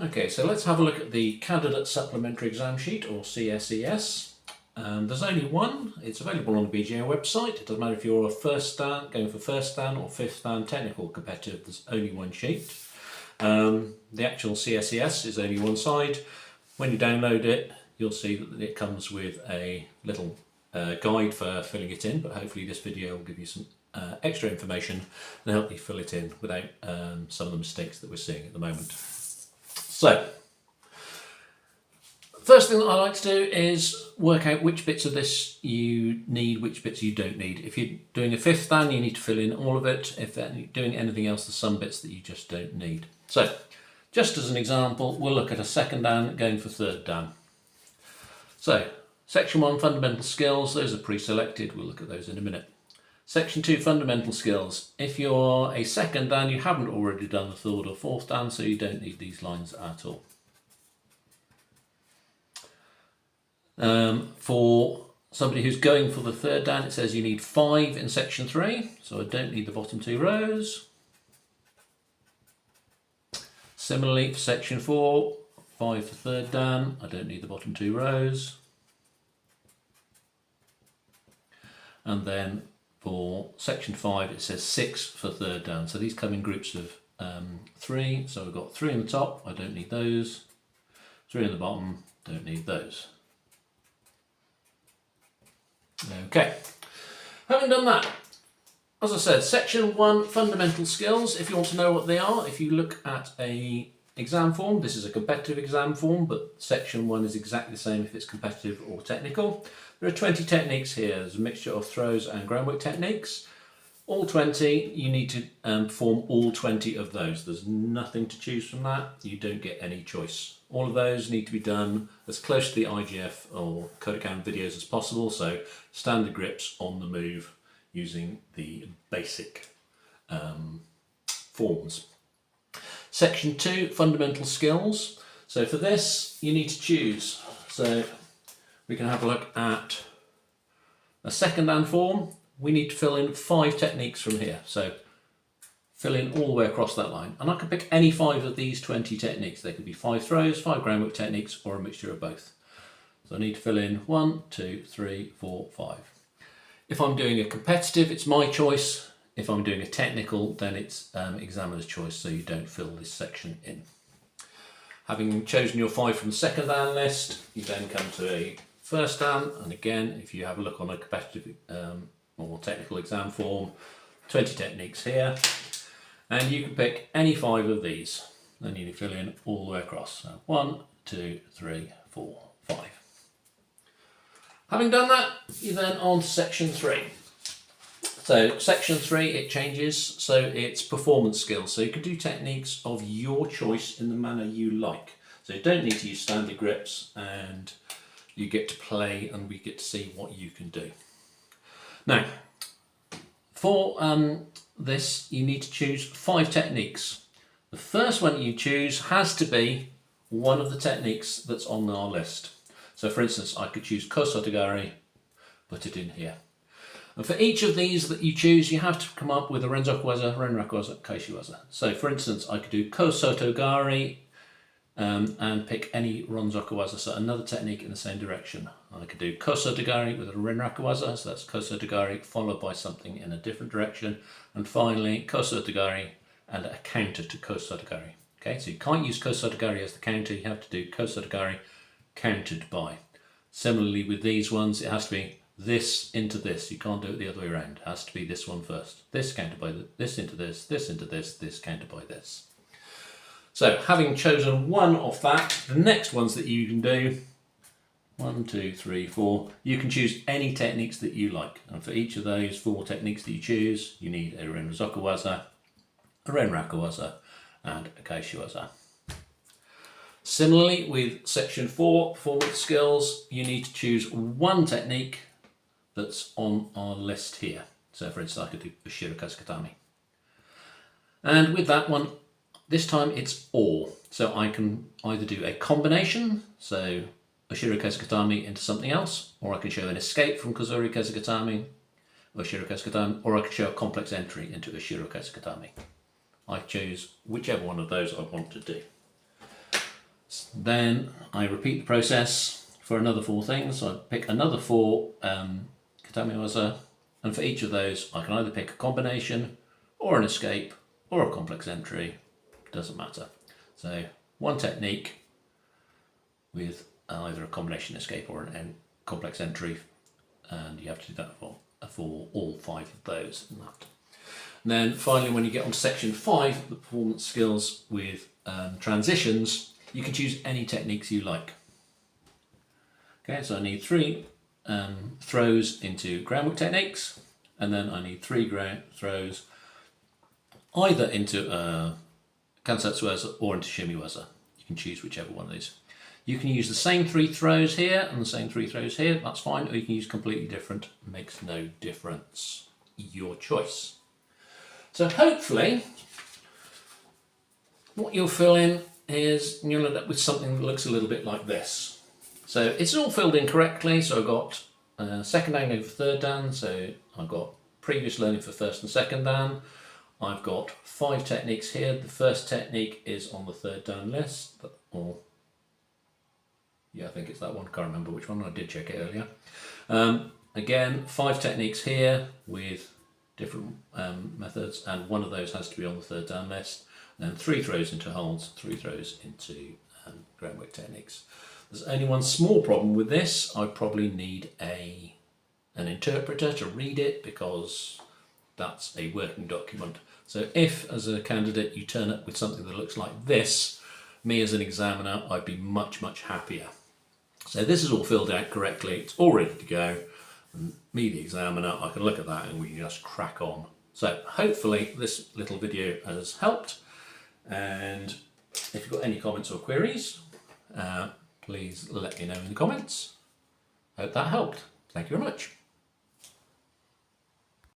Okay, so let's have a look at the Candidate Supplementary Exam Sheet, or CSES. There's only one. It's available on the BJA website. It doesn't matter if you're a first dan, going for first dan or fifth dan technical competitive, there's only one sheet. The actual CSES is only one side. When you download it, you'll see that it comes with a little guide for filling it in, but hopefully this video will give you some extra information and help you fill it in without some of the mistakes that we're seeing at the moment. So, first thing that I like to do is work out which bits of this you need, which bits you don't need. If you're doing a fifth dan, you need to fill in all of it. If you're doing anything else, there's some bits that you just don't need. So, just as an example, we'll look at a second dan going for third dan. So, Section 1, Fundamental Skills, those are pre-selected. We'll look at those in a minute. Section 2, Fundamental Skills. If you're a second dan, you haven't already done the third or fourth dan, so you don't need these lines at all. For somebody who's going for the third dan, it says you need 5 in Section 3, so I don't need the bottom 2 rows. Similarly, for Section 4, 5 for third dan, I don't need the bottom 2 rows. And then for Section 5, it says 6 for third dan. So these come in groups of 3. So we've got 3 in the top, I don't need those. 3 in the bottom, don't need those. Okay, having done that, as I said, Section 1, Fundamental Skills, if you want to know what they are, if you look at a exam form, this is a competitive exam form, but Section 1 is exactly the same if it's competitive or technical. There are 20 techniques here. There's a mixture of throws and groundwork techniques. All 20, you need to perform all 20 of those. There's nothing to choose from that. You don't get any choice. All of those need to be done as close to the IGF or Kodokan videos as possible. So standard grips on the move using the basic forms. Section 2, Fundamental Skills. So for this, you need to choose. So we can have a look at a second dan form. We need to fill in 5 techniques from here. So fill in all the way across that line. And I can pick any 5 of these 20 techniques. They could be 5 throws, 5 groundwork techniques, or a mixture of both. So I need to fill in 1, 2, 3, 4, 5. If I'm doing a competitive, it's my choice. If I'm doing a technical, then it's examiner's choice, so you don't fill this section in. Having chosen your 5 from the second dan list, you then come to a first dan, and again, if you have a look on a competitive or technical exam form, 20 techniques here, and you can pick any 5 of these. Then you need to fill in all the way across. So 1, 2, 3, 4, 5. Having done that, you're then on to Section 3. So Section 3, it changes, so it's performance skills. So you can do techniques of your choice in the manner you like. So you don't need to use standard grips, and you get to play and we get to see what you can do. Now, for this, you need to choose 5 techniques. The first one you choose has to be one of the techniques that's on our list. So for instance, I could choose Kosotogari, put it in here. And for each of these that you choose, you have to come up with a Renzokuwaza, Renrakuwaza, Kaishiwaza. So for instance, I could do Kosotogari and pick any Renzokuwaza, so another technique in the same direction. I could do Kosotogari with a Renrakuwaza, so that's Kosotogari followed by something in a different direction. And finally, Kosotogari and a counter to Kosotogari. Okay, so you can't use Kosotogari as the counter, you have to do Kosotogari countered by. Similarly with these ones, it has to be this into this. You can't do it the other way around. It has to be this one first. This countered by this into this into this countered by this. So having chosen one of that, the next ones that you can do, 1, 2, 3, 4, you can choose any techniques that you like. And for each of those 4 techniques that you choose, you need a Renzokuwaza, a Renrakuwaza, and a Kaishiwaza. Similarly, with Section 4, Performance Skills, you need to choose one technique that's on our list here. So for instance, I could do Ushiro Kasukatami. And with that one, this time it's or. So I can either do a combination, so Ushiro Kasukatami into something else, or I can show an escape from Kozori Kasukatami, Ushiro Kasukatami, or I can show a complex entry into Ushiro Kasukatami. I choose whichever one of those I want to do. Then I repeat the process for another 4 things. So I pick another 4 katamiwaza, and for each of those I can either pick a combination or an escape or a complex entry, doesn't matter. So one technique with either a combination escape or an complex entry, and you have to do that for all 5 of those. And then finally, when you get on to section 5, the performance skills with transitions, you can choose any techniques you like. Okay, so I need 3 throws into groundwork techniques, and then I need 3 throws either into Candidate Supplementary or into Shimiwaza. You can choose whichever one of these. You can use the same 3 throws here and the same 3 throws here, that's fine, or you can use completely different, makes no difference. Your choice. So hopefully, what you'll fill in is you'll end up with something that looks a little bit like this. So it's all filled in correctly, so I've got second dan over third dan, so I've got previous learning for first and second dan. I've got 5 techniques here. The first technique is on the third dan list, or yeah, I think it's that one, can't remember which one, I did check it earlier. Again, 5 techniques here with different methods, and one of those has to be on the third dan list. And then 3 throws into holds, 3 throws into groundwork techniques. There's only one small problem with this. I probably need an interpreter to read it because that's a working document. So if, as a candidate, you turn up with something that looks like this, me as an examiner, I'd be much, much happier. So this is all filled out correctly, it's all ready to go. And me, the examiner, I can look at that and we can just crack on. So hopefully this little video has helped. And if you've got any comments or queries, please let me know in the comments. Hope that helped. Thank you very much.